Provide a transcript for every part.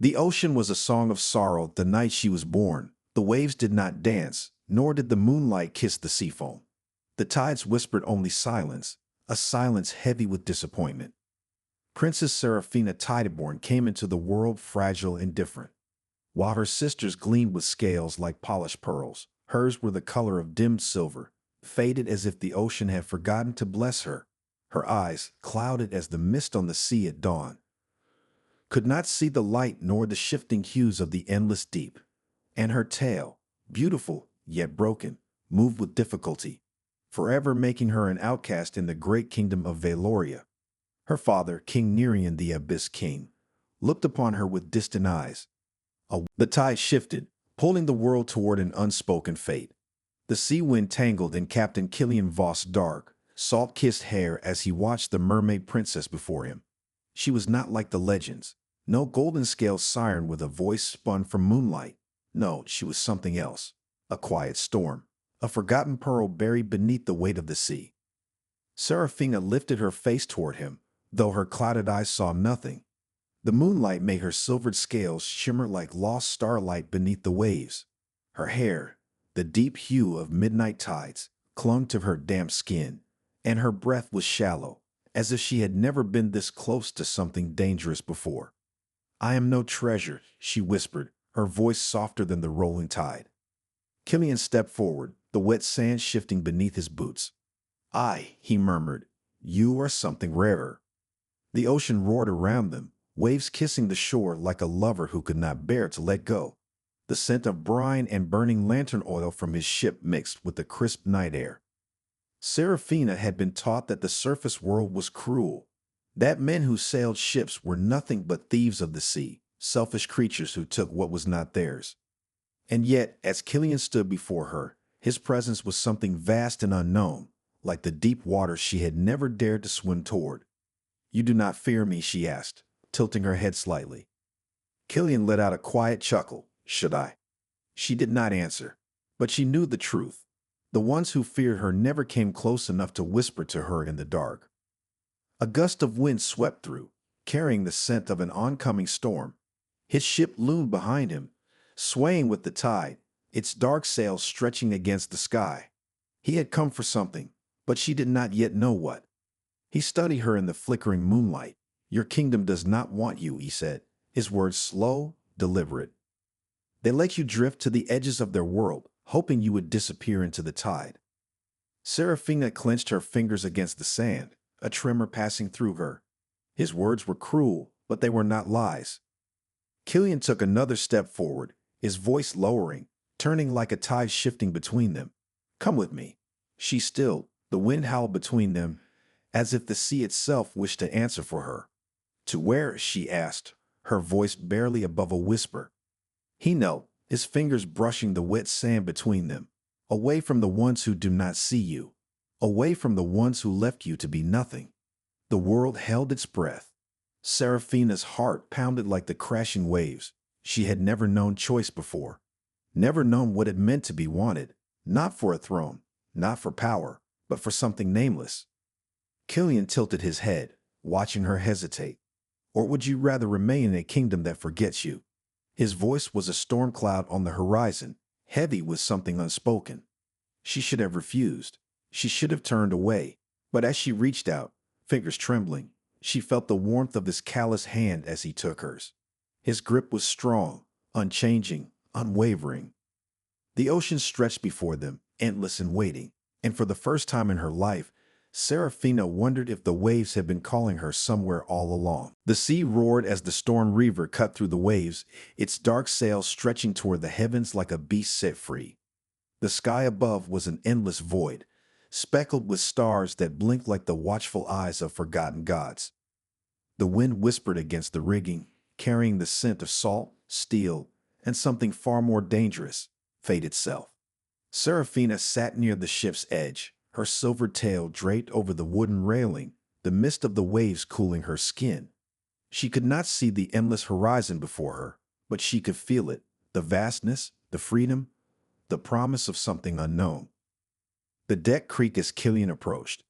The ocean was a song of sorrow the night she was born. The waves did not dance, nor did the moonlight kiss the sea foam. The tides whispered only silence, a silence heavy with disappointment. Princess Seraphina Tideborn came into the world fragile and different. While her sisters gleamed with scales like polished pearls, hers were the color of dimmed silver, faded as if the ocean had forgotten to bless her. Her eyes, clouded as the mist on the sea at dawn, could not see the light nor the shifting hues of the endless deep. And her tail, beautiful yet broken, moved with difficulty, forever making her an outcast in the great kingdom of Valoria. Her father, King Nerion the Abyss King, looked upon her with distant eyes. The tide shifted, pulling the world toward an unspoken fate. The sea wind tangled in Captain Killian Voss' dark, salt-kissed hair as he watched the mermaid princess before him. She was not like the legends, no golden-scaled siren with a voice spun from moonlight. No, she was something else, a quiet storm, a forgotten pearl buried beneath the weight of the sea. Seraphina lifted her face toward him, though her clouded eyes saw nothing. The moonlight made her silvered scales shimmer like lost starlight beneath the waves. Her hair, the deep hue of midnight tides, clung to her damp skin, and her breath was shallow, as if she had never been this close to something dangerous before. "I am no treasure," she whispered, her voice softer than the rolling tide. Killian stepped forward, the wet sand shifting beneath his boots. "I," he murmured, "you are something rarer." The ocean roared around them, waves kissing the shore like a lover who could not bear to let go. The scent of brine and burning lantern oil from his ship mixed with the crisp night air. Seraphina had been taught that the surface world was cruel, that men who sailed ships were nothing but thieves of the sea, selfish creatures who took what was not theirs. And yet, as Killian stood before her, his presence was something vast and unknown, like the deep waters she had never dared to swim toward. "You do not fear me?" she asked, tilting her head slightly. Killian let out a quiet chuckle. "Should I?" She did not answer, but she knew the truth. The ones who feared her never came close enough to whisper to her in the dark. A gust of wind swept through, carrying the scent of an oncoming storm. His ship loomed behind him, swaying with the tide, its dark sails stretching against the sky. He had come for something, but she did not yet know what. He studied her in the flickering moonlight. "Your kingdom does not want you," he said, his words slow, deliberate. "They let you drift to the edges of their world, hoping you would disappear into the tide." Seraphina clenched her fingers against the sand, a tremor passing through her. His words were cruel, but they were not lies. Killian took another step forward, his voice lowering, turning like a tide shifting between them. "Come with me." She stilled, the wind howled between them, as if the sea itself wished to answer for her. "To where?" she asked, her voice barely above a whisper. He knelt, his fingers brushing the wet sand between them. "Away from the ones who do not see you. Away from the ones who left you to be nothing." The world held its breath. Seraphina's heart pounded like the crashing waves. She had never known choice before. Never known what it meant to be wanted, not for a throne, not for power, but for something nameless. Killian tilted his head, watching her hesitate. "Or would you rather remain in a kingdom that forgets you?" His voice was a storm cloud on the horizon, heavy with something unspoken. She should have refused. She should have turned away. But as she reached out, fingers trembling, she felt the warmth of his callous hand as he took hers. His grip was strong, unchanging, unwavering. The ocean stretched before them, endless and waiting, and for the first time in her life, Seraphina wondered if the waves had been calling her somewhere all along. The sea roared as the storm reaver cut through the waves, its dark sails stretching toward the heavens like a beast set free. The sky above was an endless void, speckled with stars that blinked like the watchful eyes of forgotten gods. The wind whispered against the rigging, carrying the scent of salt, steel, and something far more dangerous, fate itself. Seraphina sat near the ship's edge, her silver tail draped over the wooden railing, the mist of the waves cooling her skin. She could not see the endless horizon before her, but she could feel it, the vastness, the freedom, the promise of something unknown. The deck creaked as Killian approached.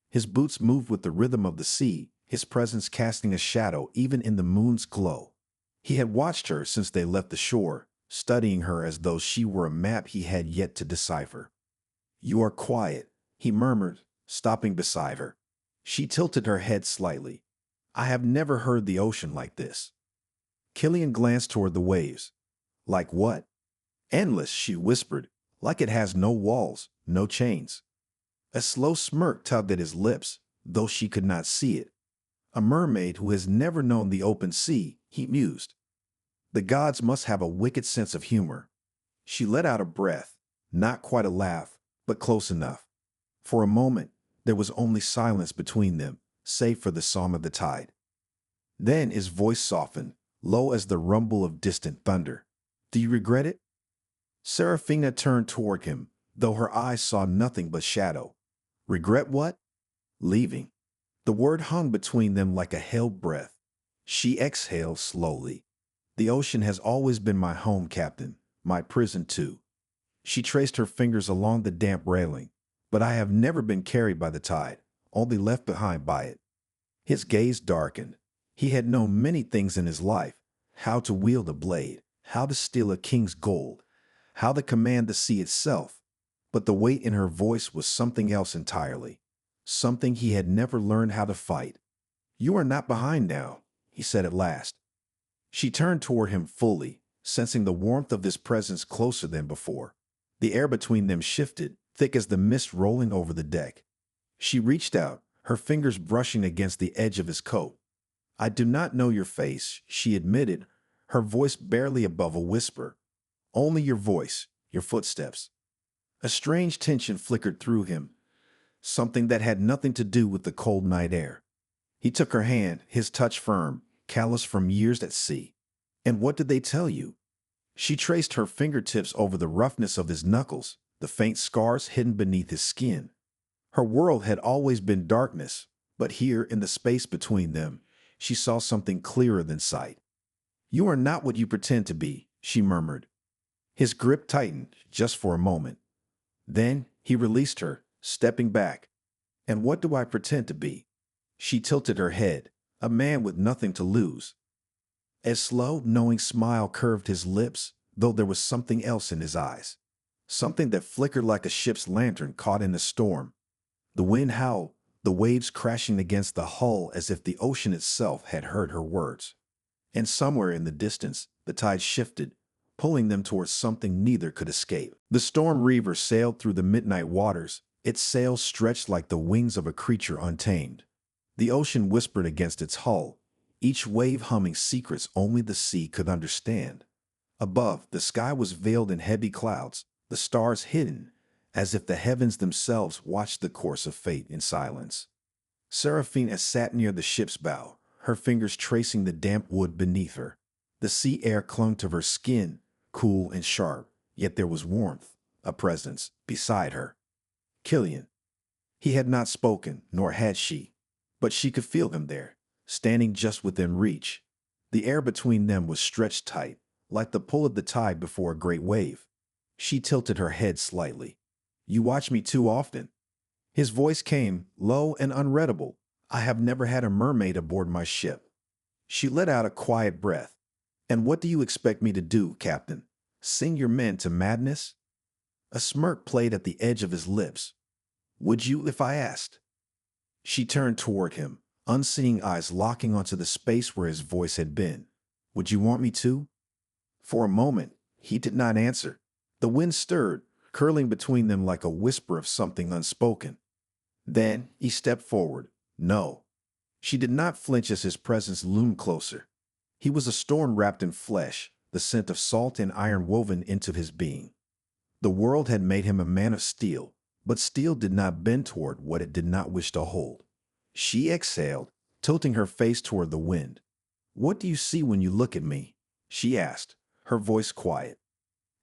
His boots moved with the rhythm of the sea, his presence casting a shadow even in the moon's glow. He had watched her since they left the shore, studying her as though she were a map he had yet to decipher. "You are quiet," he murmured, stopping beside her. She tilted her head slightly. "I have never heard the ocean like this." Killian glanced toward the waves. "Like what?" "Endless," she whispered, "like it has no walls, no chains." A slow smirk tugged at his lips, though she could not see it. "A mermaid who has never known the open sea," he mused. "The gods must have a wicked sense of humor." She let out a breath, not quite a laugh, but close enough. For a moment, there was only silence between them, save for the song of the tide. Then his voice softened, low as the rumble of distant thunder. "Do you regret it?" Serafina turned toward him, though her eyes saw nothing but shadow. "Regret what?" "Leaving." The word hung between them like a held breath. She exhaled slowly. "The ocean has always been my home, Captain, my prison too." She traced her fingers along the damp railing. "But I have never been carried by the tide, only left behind by it." His gaze darkened. He had known many things in his life: how to wield a blade, how to steal a king's gold, how to command the sea itself. But the weight in her voice was something else entirely, something he had never learned how to fight. "You are not behind now," he said at last. She turned toward him fully, sensing the warmth of his presence closer than before. The air between them shifted, thick as the mist rolling over the deck. She reached out, her fingers brushing against the edge of his coat. "I do not know your face," she admitted, her voice barely above a whisper. "Only your voice, your footsteps." A strange tension flickered through him, something that had nothing to do with the cold night air. He took her hand, his touch firm, callous from years at sea. "And what did they tell you?" She traced her fingertips over the roughness of his knuckles, the faint scars hidden beneath his skin. Her world had always been darkness, but here, in the space between them, she saw something clearer than sight. "You are not what you pretend to be," she murmured. His grip tightened, just for a moment. Then he released her, stepping back. "And what do I pretend to be?" She tilted her head. "A man with nothing to lose." A slow, knowing smile curved his lips, though there was something else in his eyes. Something that flickered like a ship's lantern caught in a storm. The wind howled, the waves crashing against the hull as if the ocean itself had heard her words. And somewhere in the distance, the tide shifted, pulling them towards something neither could escape. The storm reaver sailed through the midnight waters, its sails stretched like the wings of a creature untamed. The ocean whispered against its hull, each wave humming secrets only the sea could understand. Above, the sky was veiled in heavy clouds, the stars hidden, as if the heavens themselves watched the course of fate in silence. Seraphina sat near the ship's bow, her fingers tracing the damp wood beneath her. The sea air clung to her skin, cool and sharp, yet there was warmth, a presence, beside her. Killian. He had not spoken, nor had she, but she could feel him there, standing just within reach. The air between them was stretched tight, like the pull of the tide before a great wave. She tilted her head slightly. "You watch me too often." His voice came, low and unreadable. "I have never had a mermaid aboard my ship." She let out a quiet breath. "And what do you expect me to do, Captain? Sing your men to madness?" A smirk played at the edge of his lips. "Would you if I asked?" She turned toward him, unseeing eyes locking onto the space where his voice had been. "Would you want me to?" For a moment, he did not answer. The wind stirred, curling between them like a whisper of something unspoken. Then he stepped forward. "No." She did not flinch as his presence loomed closer. He was a storm wrapped in flesh, the scent of salt and iron woven into his being. The world had made him a man of steel, but steel did not bend toward what it did not wish to hold. She exhaled, tilting her face toward the wind. "What do you see when you look at me?" she asked, her voice quiet.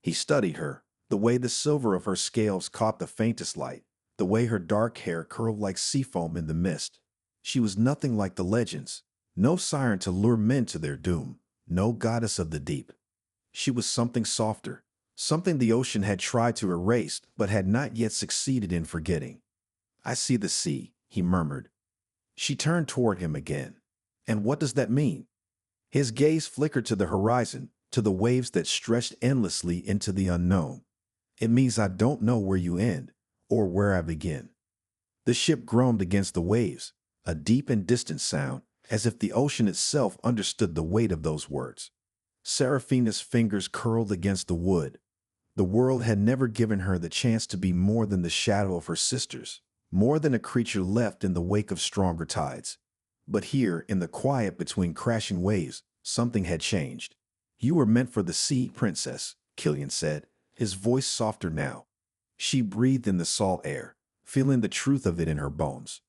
He studied her, the way the silver of her scales caught the faintest light, the way her dark hair curled like sea foam in the mist. She was nothing like the legends, no siren to lure men to their doom, no goddess of the deep. She was something softer, something the ocean had tried to erase but had not yet succeeded in forgetting. "I see the sea," he murmured. She turned toward him again. "And what does that mean?" His gaze flickered to the horizon, to the waves that stretched endlessly into the unknown. It means I don't know where you end, or where I begin. The ship groaned against the waves, a deep and distant sound, as if the ocean itself understood the weight of those words. Seraphina's fingers curled against the wood. The world had never given her the chance to be more than the shadow of her sisters, more than a creature left in the wake of stronger tides. But here, in the quiet between crashing waves, something had changed. You were meant for the sea, princess, Killian said, his voice softer now. She breathed in the salt air, feeling the truth of it in her bones.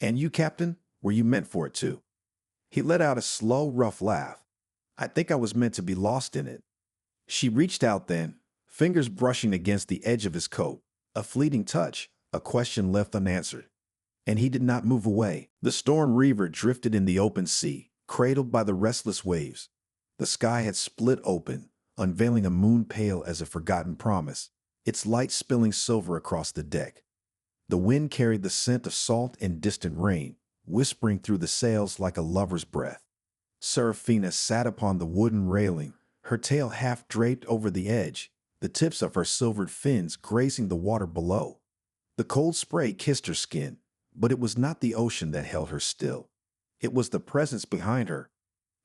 And you, Captain, were you meant for it too? He let out a slow, rough laugh. I think I was meant to be lost in it. She reached out then, fingers brushing against the edge of his coat, a fleeting touch, a question left unanswered. And he did not move away. The storm reaver drifted in the open sea, cradled by the restless waves. The sky had split open, unveiling a moon pale as a forgotten promise, its light spilling silver across the deck. The wind carried the scent of salt and distant rain, whispering through the sails like a lover's breath. Seraphina sat upon the wooden railing, her tail half draped over the edge, the tips of her silvered fins grazing the water below. The cold spray kissed her skin, but it was not the ocean that held her still. It was the presence behind her.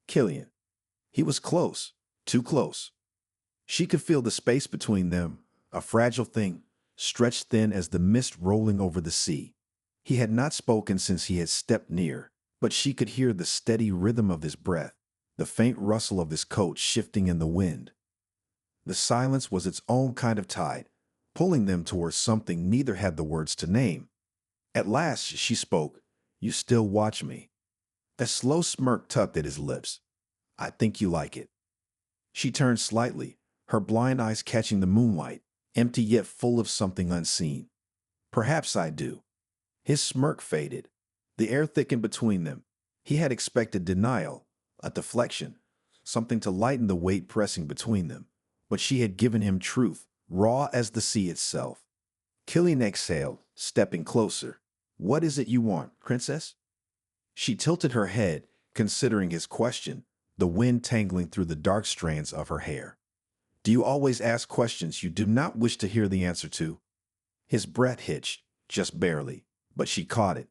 Killian. He was close, too close. She could feel the space between them, a fragile thing, stretched thin as the mist rolling over the sea. He had not spoken since he had stepped near, but she could hear the steady rhythm of his breath, the faint rustle of his coat shifting in the wind. The silence was its own kind of tide, pulling them towards something neither had the words to name. At last she spoke, "You still watch me." A slow smirk tugged at his lips. "I think you like it." She turned slightly, her blind eyes catching the moonlight, empty yet full of something unseen. "Perhaps I do." His smirk faded. The air thickened between them. He had expected denial, a deflection, something to lighten the weight pressing between them. But she had given him truth, raw as the sea itself. Killian exhaled, stepping closer. "What is it you want, princess?" She tilted her head, considering his question, the wind tangling through the dark strands of her hair. "Do you always ask questions you do not wish to hear the answer to?" His breath hitched, just barely, but she caught it.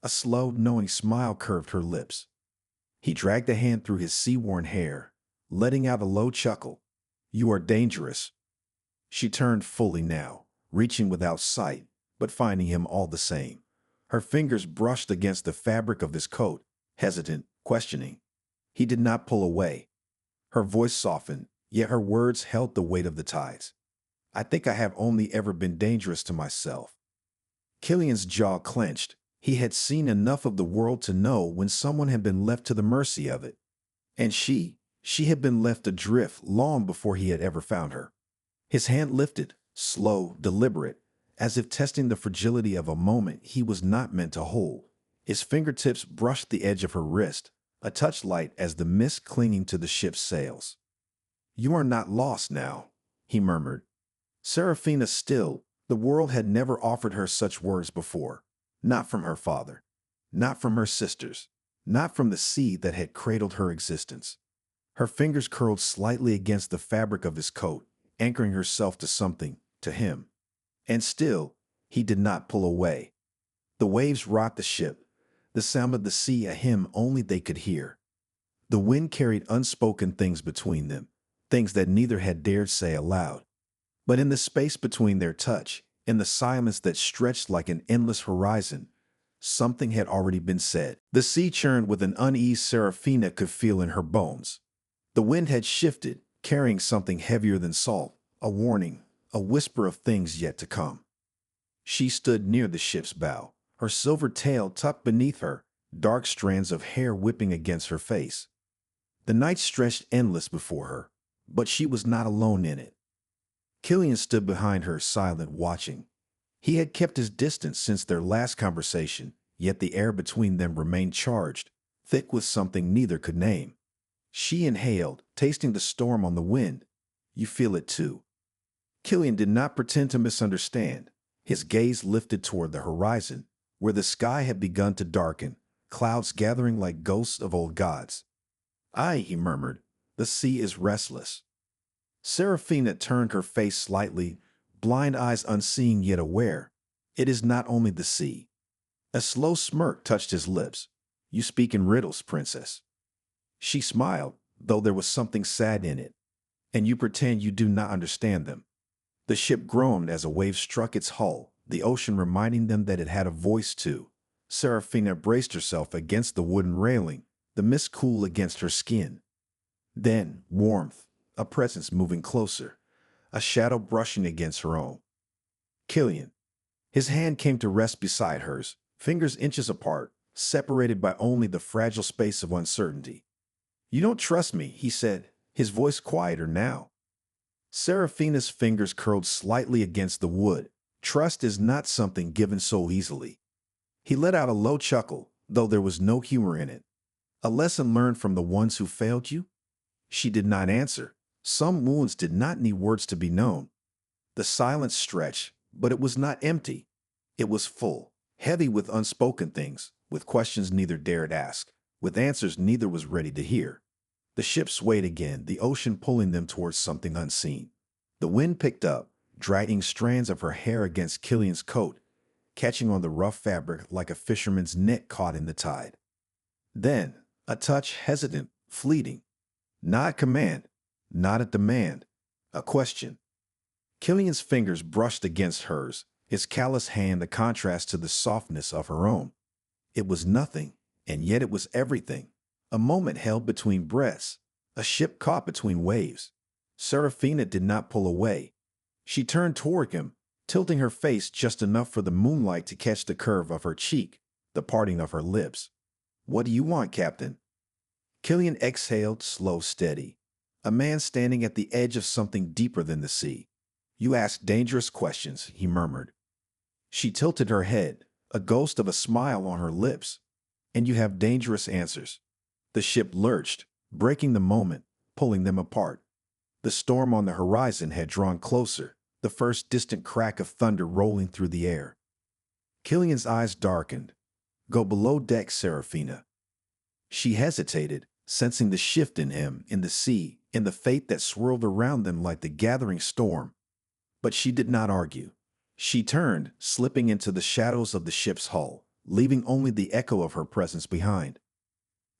A slow, knowing smile curved her lips. He dragged a hand through his sea-worn hair, letting out a low chuckle. "You are dangerous." She turned fully now, reaching without sight, but finding him all the same. Her fingers brushed against the fabric of his coat, hesitant, questioning. He did not pull away. Her voice softened, yet her words held the weight of the tides. "I think I have only ever been dangerous to myself." Killian's jaw clenched. He had seen enough of the world to know when someone had been left to the mercy of it. And she had been left adrift long before he had ever found her. His hand lifted, slow, deliberate, as if testing the fragility of a moment he was not meant to hold. His fingertips brushed the edge of her wrist, a touch light as the mist clinging to the ship's sails. "You are not lost now," he murmured. Seraphina stilled. The world had never offered her such words before. Not from her father, not from her sisters, not from the sea that had cradled her existence. Her fingers curled slightly against the fabric of his coat, anchoring herself to something, to him. And still, he did not pull away. The waves rocked the ship, the sound of the sea a hymn only they could hear. The wind carried unspoken things between them, things that neither had dared say aloud. But in the space between their touch, in the silence that stretched like an endless horizon, something had already been said. The sea churned with an unease Seraphina could feel in her bones. The wind had shifted, carrying something heavier than salt, a warning, a whisper of things yet to come. She stood near the ship's bow, her silver tail tucked beneath her, dark strands of hair whipping against her face. The night stretched endless before her, but she was not alone in it. Killian stood behind her, silent, watching. He had kept his distance since their last conversation, yet the air between them remained charged, thick with something neither could name. She inhaled, tasting the storm on the wind. "You feel it too." Killian did not pretend to misunderstand. His gaze lifted toward the horizon, where the sky had begun to darken, clouds gathering like ghosts of old gods. "Aye," he murmured, "the sea is restless." Seraphina turned her face slightly, blind eyes unseeing yet aware. "It is not only the sea." A slow smirk touched his lips. "You speak in riddles, princess." She smiled, though there was something sad in it. "And you pretend you do not understand them." The ship groaned as a wave struck its hull, the ocean reminding them that it had a voice too. Seraphina braced herself against the wooden railing, the mist cool against her skin. Then, warmth, a presence moving closer, a shadow brushing against her own. Killian. His hand came to rest beside hers, fingers inches apart, separated by only the fragile space of uncertainty. "You don't trust me," he said, his voice quieter now. Seraphina's fingers curled slightly against the wood. "Trust is not something given so easily." He let out a low chuckle, though there was no humor in it. "A lesson learned from the ones who failed you?" She did not answer. Some wounds did not need words to be known. The silence stretched, but it was not empty. It was full, heavy with unspoken things, with questions neither dared ask, with answers neither was ready to hear. The ship swayed again, the ocean pulling them towards something unseen. The wind picked up, dragging strands of her hair against Killian's coat, catching on the rough fabric like a fisherman's net caught in the tide. Then, a touch, hesitant, fleeting. Not a command, not a demand, a question. Killian's fingers brushed against hers, his callous hand a contrast to the softness of her own. It was nothing, and yet it was everything. A moment held between breaths, a ship caught between waves. Seraphina did not pull away. She turned toward him, tilting her face just enough for the moonlight to catch the curve of her cheek, the parting of her lips. "What do you want, Captain?" Killian exhaled, slow, steady. A man standing at the edge of something deeper than the sea. "You ask dangerous questions," he murmured. She tilted her head, a ghost of a smile on her lips. "And you have dangerous answers." The ship lurched, breaking the moment, pulling them apart. The storm on the horizon had drawn closer, the first distant crack of thunder rolling through the air. Killian's eyes darkened. "Go below deck, Seraphina." She hesitated, sensing the shift in him, in the sea, in the fate that swirled around them like the gathering storm. But she did not argue. She turned, slipping into the shadows of the ship's hull, leaving only the echo of her presence behind.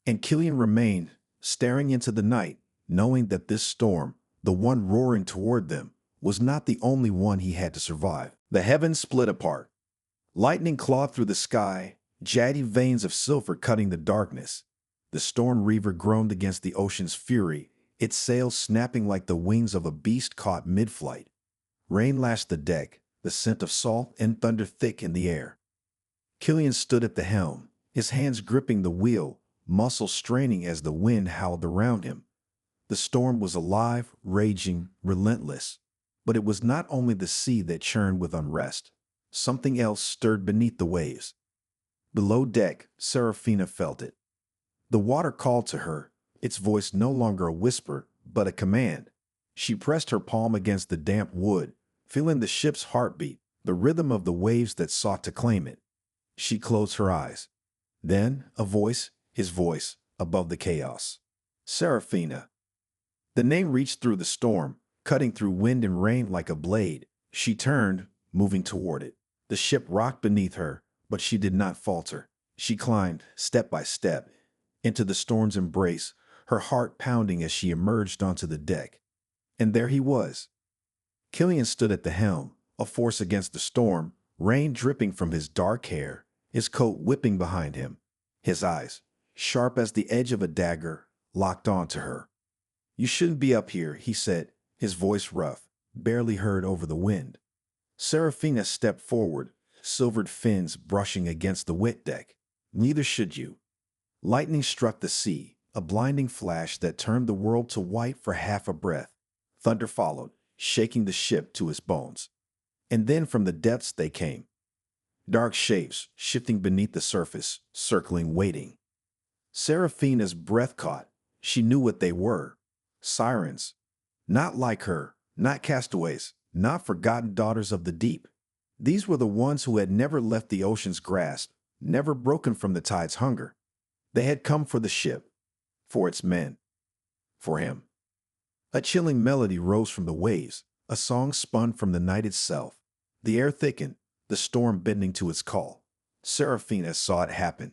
And Killian remained, staring into the night, knowing that this storm, the one roaring toward them, was not the only one he had to survive. The heavens split apart. Lightning clawed through the sky, jagged veins of silver cutting the darkness. The storm reaver groaned against the ocean's fury, its sails snapping like the wings of a beast caught mid-flight. Rain lashed the deck, the scent of salt and thunder thick in the air. Killian stood at the helm, his hands gripping the wheel, muscles straining as the wind howled around him. The storm was alive, raging, relentless. But it was not only the sea that churned with unrest. Something else stirred beneath the waves. Below deck, Seraphina felt it. The water called to her, its voice no longer a whisper, but a command. She pressed her palm against the damp wood, feeling the ship's heartbeat, the rhythm of the waves that sought to claim it. She closed her eyes. Then, a voice, his voice, above the chaos. "Seraphina." The name reached through the storm, cutting through wind and rain like a blade. She turned, moving toward it. The ship rocked beneath her, but she did not falter. She climbed, step by step, into the storm's embrace, her heart pounding as she emerged onto the deck. And there he was. Killian stood at the helm, a force against the storm, rain dripping from his dark hair, his coat whipping behind him. His eyes, sharp as the edge of a dagger, locked onto her. "You shouldn't be up here," he said, his voice rough, barely heard over the wind. Seraphina stepped forward, silvered fins brushing against the wet deck. "Neither should you." Lightning struck the sea, a blinding flash that turned the world to white for half a breath. Thunder followed, shaking the ship to its bones. And then from the depths they came. Dark shapes, shifting beneath the surface, circling, waiting. Seraphina's breath caught. She knew what they were. Sirens. Not like her, not castaways, not forgotten daughters of the deep. These were the ones who had never left the ocean's grasp, never broken from the tide's hunger. They had come for the ship, for its men. for him. A chilling melody rose from the waves, a song spun from the night itself. The air thickened, the storm bending to its call. Seraphina saw it happen.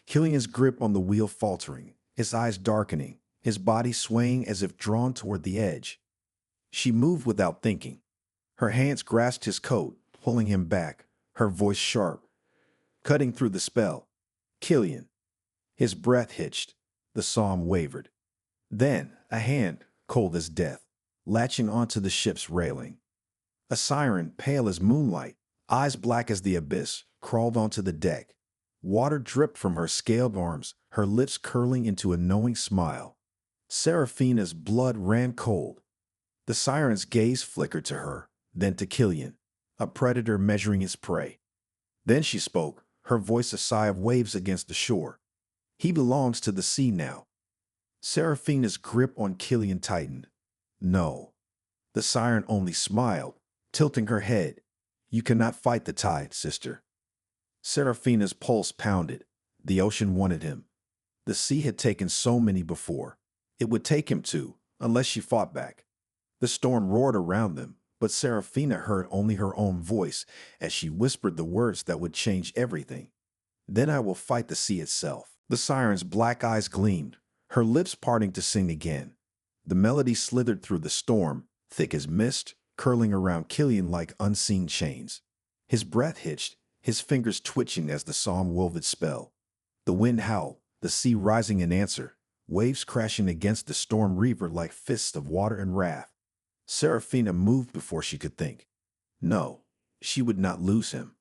Killian's grip on the wheel faltering, his eyes darkening, his body swaying as if drawn toward the edge. She moved without thinking. Her hands grasped his coat, pulling him back, her voice sharp, cutting through the spell. Killian. His breath hitched. The psalm wavered. Then, a hand, cold as death, latching onto the ship's railing. A siren, pale as moonlight, eyes black as the abyss, crawled onto the deck. Water dripped from her scaled arms, her lips curling into a knowing smile. Seraphina's blood ran cold. The siren's gaze flickered to her, then to Killian, a predator measuring his prey. Then she spoke, her voice a sigh of waves against the shore. He belongs to the sea now. Seraphina's grip on Killian tightened. No. The siren only smiled, tilting her head. You cannot fight the tide, sister. Seraphina's pulse pounded. The ocean wanted him. The sea had taken so many before. It would take him too, unless she fought back. The storm roared around them, but Seraphina heard only her own voice as she whispered the words that would change everything. Then I will fight the sea itself. The siren's black eyes gleamed, her lips parting to sing again. The melody slithered through the storm, thick as mist, curling around Killian like unseen chains. His breath hitched, his fingers twitching as the psalm wove its spell. The wind howled, the sea rising in answer, waves crashing against the storm reaver like fists of water and wrath. Seraphina moved before she could think. No, she would not lose him.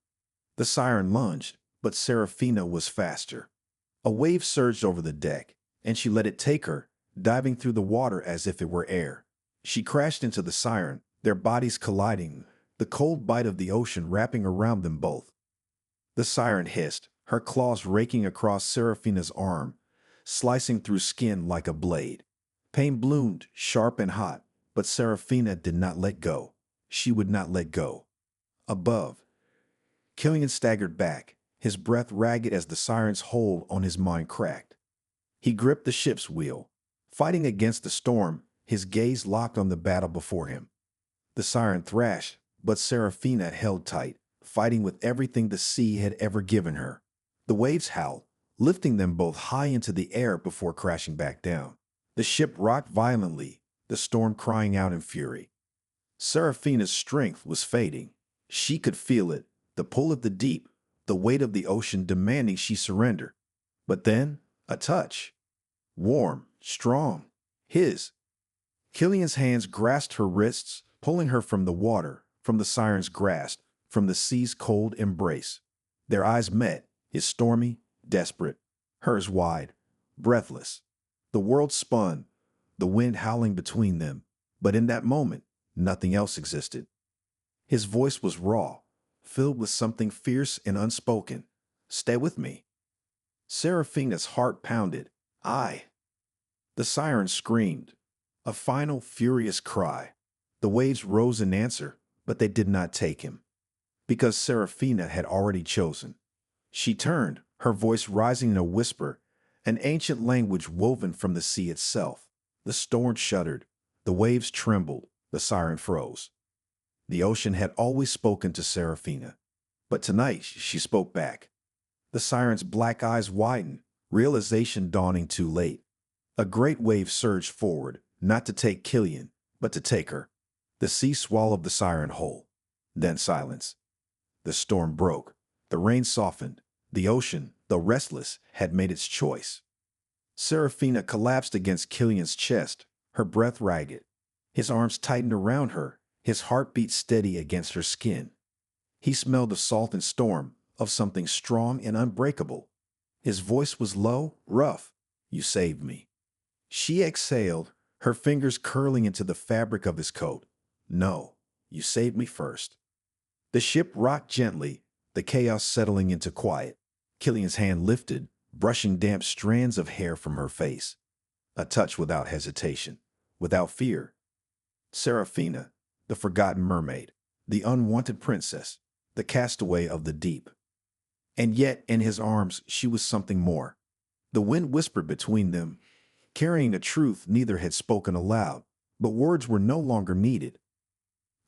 The siren lunged, but Seraphina was faster. A wave surged over the deck, and she let it take her, diving through the water as if it were air. She crashed into the siren, their bodies colliding, the cold bite of the ocean wrapping around them both. The siren hissed, her claws raking across Seraphina's arm, slicing through skin like a blade. Pain bloomed, sharp and hot, but Seraphina did not let go. She would not let go. Above, Killian staggered back, his breath ragged as the siren's hold on his mind cracked. He gripped the ship's wheel. Fighting against the storm, his gaze locked on the battle before him. The siren thrashed, but Seraphina held tight, fighting with everything the sea had ever given her. The waves howled, lifting them both high into the air before crashing back down. The ship rocked violently, the storm crying out in fury. Seraphina's strength was fading. She could feel it, the pull of the deep, the weight of the ocean demanding she surrender. But then, a touch. Warm, strong. His. Killian's hands grasped her wrists, pulling her from the water, from the siren's grasp, from the sea's cold embrace. Their eyes met, his stormy, desperate, hers wide, breathless. The world spun, the wind howling between them, but in that moment, nothing else existed. His voice was raw, filled with something fierce and unspoken. Stay with me. Seraphina's heart pounded. I. The siren screamed, a final furious cry. The waves rose in answer, but they did not take him. Because Seraphina had already chosen. She turned, her voice rising in a whisper, an ancient language woven from the sea itself. The storm shuddered, the waves trembled, the siren froze. The ocean had always spoken to Seraphina, but tonight she spoke back. The siren's black eyes widened, realization dawning too late. A great wave surged forward, not to take Killian, but to take her. The sea swallowed the siren whole. Then silence. The storm broke. The rain softened. The ocean, though restless, had made its choice. Seraphina collapsed against Killian's chest, her breath ragged. His arms tightened around her, his heart beat steady against her skin. He smelled of salt and storm, of something strong and unbreakable. His voice was low, rough. You saved me. She exhaled, her fingers curling into the fabric of his coat. No, you saved me first. The ship rocked gently, the chaos settling into quiet. Killian's hand lifted, brushing damp strands of hair from her face. A touch without hesitation, without fear. Seraphina, the forgotten mermaid, the unwanted princess, the castaway of the deep. And yet, in his arms, she was something more. The wind whispered between them. carrying a truth neither had spoken aloud. But words were no longer needed.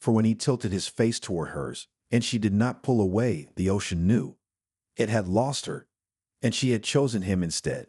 For when he tilted his face toward hers, and she did not pull away, the ocean knew. It had lost her, and she had chosen him instead.